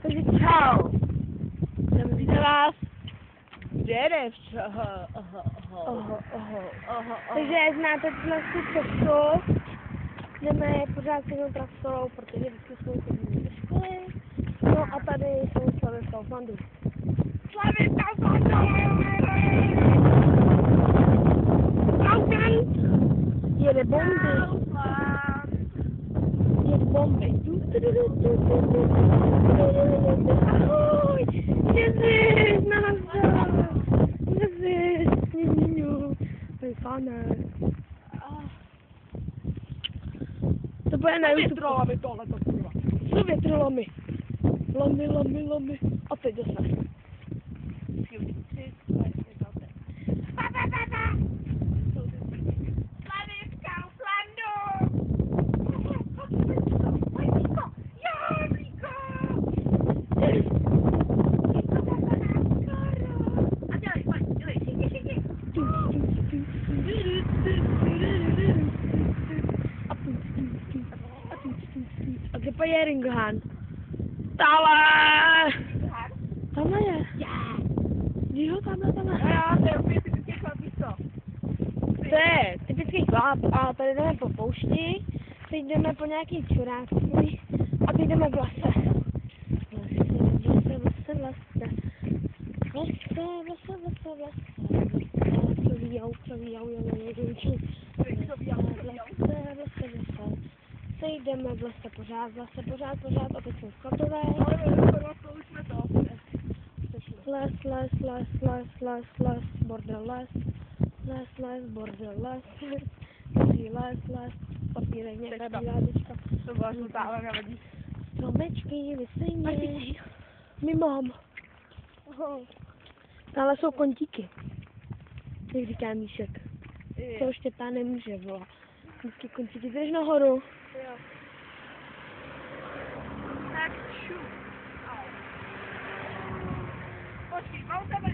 Takže čau. Vidíte vás. Jdeme Takže znáte tu cestu. Jdeme pořád stejnou trasou, protože vždycky jsme chodili do školy. No a tady jsou slavy v Kauflandu. Slavy v Kauflandu! Kaufland! Jede bomby. Jede bomby. Ahoj! Jezus, nazdar! Jezus, něňu. To je fajné. To bude na YouTube. Větrolamy tohleto kurva. Co větrolamy? Lamy. A teď zase. A kde pa je Ringelhahn? Tamhle! Tamhle je. Vidíš ho tamhle? To je úplně typický chlap, víš co? To je typický chlap a tady jdeme po poušti, teď jdeme po nějaký čuráctví a teď jdeme v lese. Teď jdeme v lese pořád, a teď jsme v Klatové. Les, bordel les, papírek, nějaká bíládečka. To byla žlutá, nevadí. Stromečky, vysejně. My mám. Dále jsou kontíky. Jak říká Míšek. To Štěpán nemůže, vola. Vždycky kontíky, jdeš nahoru. Jo. Tak šup. Počkej, mám tebe